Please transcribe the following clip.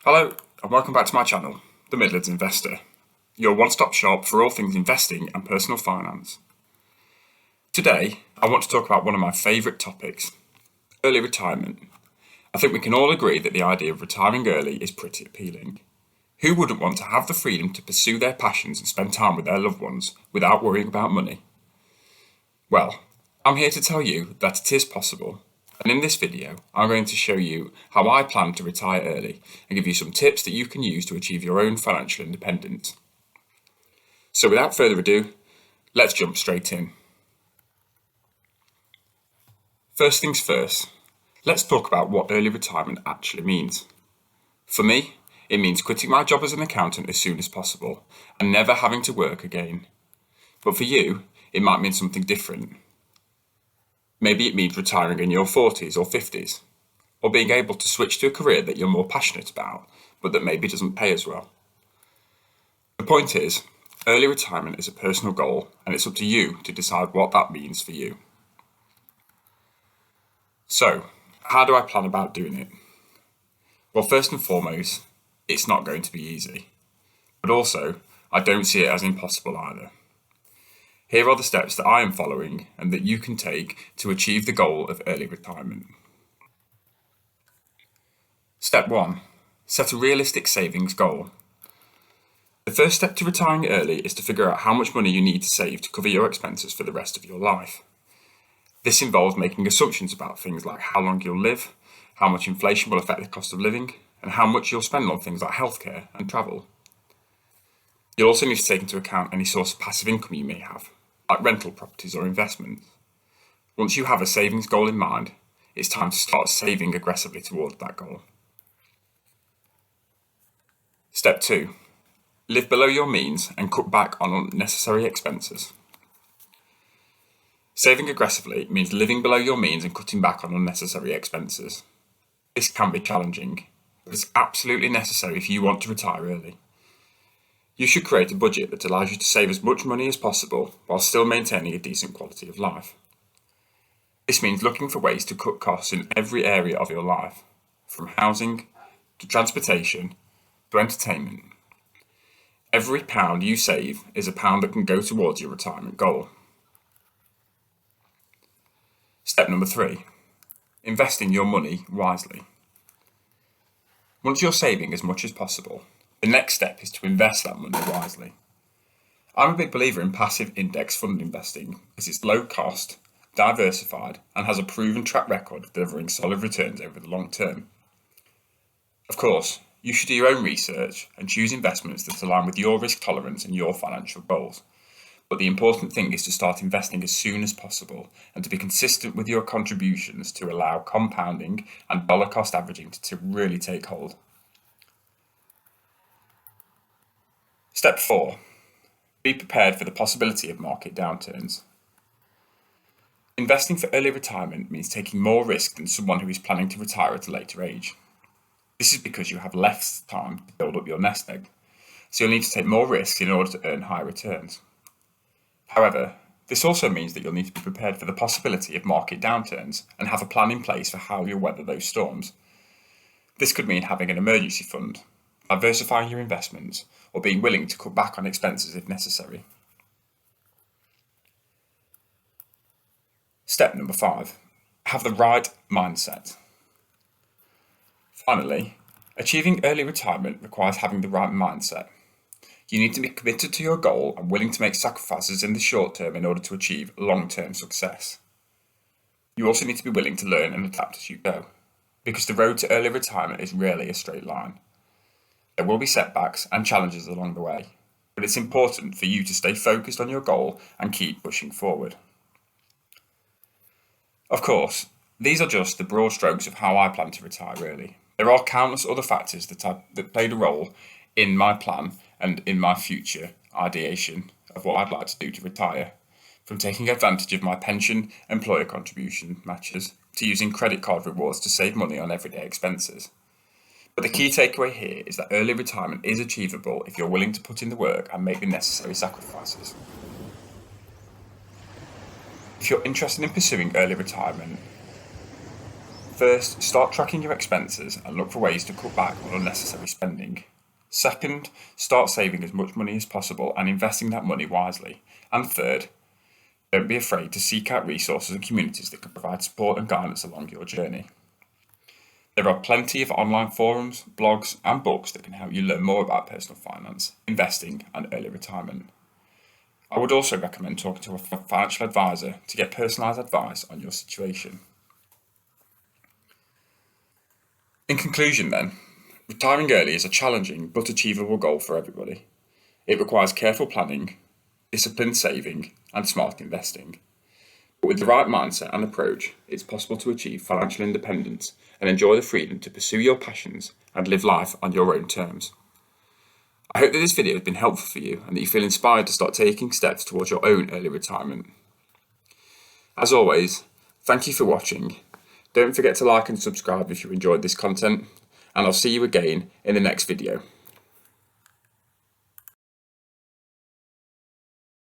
Hello, and welcome back to my channel, The Midlands Investor, your one-stop shop for all things investing and personal finance. Today, I want to talk about one of my favourite topics, early retirement. I think we can all agree that the idea of retiring early is pretty appealing. Who wouldn't want to have the freedom to pursue their passions and spend time with their loved ones without worrying about money? Well, I'm here to tell you that it is possible. And in this video, I'm going to show you how I plan to retire early and give you some tips that you can use to achieve your own financial independence. So without further ado, let's jump straight in. First things first, let's talk about what early retirement actually means. For me, it means quitting my job as an accountant as soon as possible and never having to work again. But for you, it might mean something different. Maybe it means retiring in your 40s or 50s, or being able to switch to a career that you're more passionate about, but that maybe doesn't pay as well. The point is, early retirement is a personal goal, and it's up to you to decide what that means for you. So, how do I plan about doing it? Well, first and foremost, it's not going to be easy. But also, I don't see it as impossible either. Here are the steps that I am following and that you can take to achieve the goal of early retirement. Step 1. Set a realistic savings goal. The first step to retiring early is to figure out how much money you need to save to cover your expenses for the rest of your life. This involves making assumptions about things like how long you'll live, how much inflation will affect the cost of living, and how much you'll spend on things like healthcare and travel. You'll also need to take into account any source of passive income you may have, like rental properties or investments. Once you have a savings goal in mind, it's time to start saving aggressively towards that goal. Step 2. Live below your means and cut back on unnecessary expenses. Saving aggressively means living below your means and cutting back on unnecessary expenses. This can be challenging, but it's absolutely necessary if you want to retire early. You should create a budget that allows you to save as much money as possible while still maintaining a decent quality of life. This means looking for ways to cut costs in every area of your life, from housing to transportation to entertainment. Every pound you save is a pound that can go towards your retirement goal. Step number 3. Investing your money wisely. Once you're saving as much as possible, the next step is to invest that money wisely. I'm a big believer in passive index fund investing as it's low cost, diversified, and has a proven track record of delivering solid returns over the long term. Of course, you should do your own research and choose investments that align with your risk tolerance and your financial goals. But the important thing is to start investing as soon as possible and to be consistent with your contributions to allow compounding and dollar cost averaging to really take hold. Step 4. Be prepared for the possibility of market downturns. Investing for early retirement means taking more risk than someone who is planning to retire at a later age. This is because you have less time to build up your nest egg, so you'll need to take more risks in order to earn higher returns. However, this also means that you'll need to be prepared for the possibility of market downturns and have a plan in place for how you'll weather those storms. This could mean having an emergency fund, diversifying your investments, or being willing to cut back on expenses if necessary. Step number 5. Have the right mindset. Finally, achieving early retirement requires having the right mindset. You need to be committed to your goal and willing to make sacrifices in the short term in order to achieve long-term success. You also need to be willing to learn and adapt as you go, because the road to early retirement is rarely a straight line. There will be setbacks and challenges along the way, but it's important for you to stay focused on your goal and keep pushing forward. Of course, these are just the broad strokes of how I plan to retire early. There are countless other factors that played a role in my plan and in my future ideation of what I'd like to do to retire, from taking advantage of my pension employer contribution matches to using credit card rewards to save money on everyday expenses. But the key takeaway here is that early retirement is achievable if you're willing to put in the work and make the necessary sacrifices. If you're interested in pursuing early retirement, First, start tracking your expenses and look for ways to cut back on unnecessary spending. Second, start saving as much money as possible and investing that money wisely. And third, don't be afraid to seek out resources and communities that can provide support and guidance along your journey. There are plenty of online forums, blogs, and books that can help you learn more about personal finance, investing, and early retirement. I would also recommend talking to a financial advisor to get personalised advice on your situation. In conclusion then, retiring early is a challenging but achievable goal for everybody. It requires careful planning, disciplined saving, and smart investing. But with the right mindset and approach, it's possible to achieve financial independence and enjoy the freedom to pursue your passions and live life on your own terms. I hope that this video has been helpful for you and that you feel inspired to start taking steps towards your own early retirement. As always, thank you for watching. Don't forget to like and subscribe if you enjoyed this content, and I'll see you again in the next video.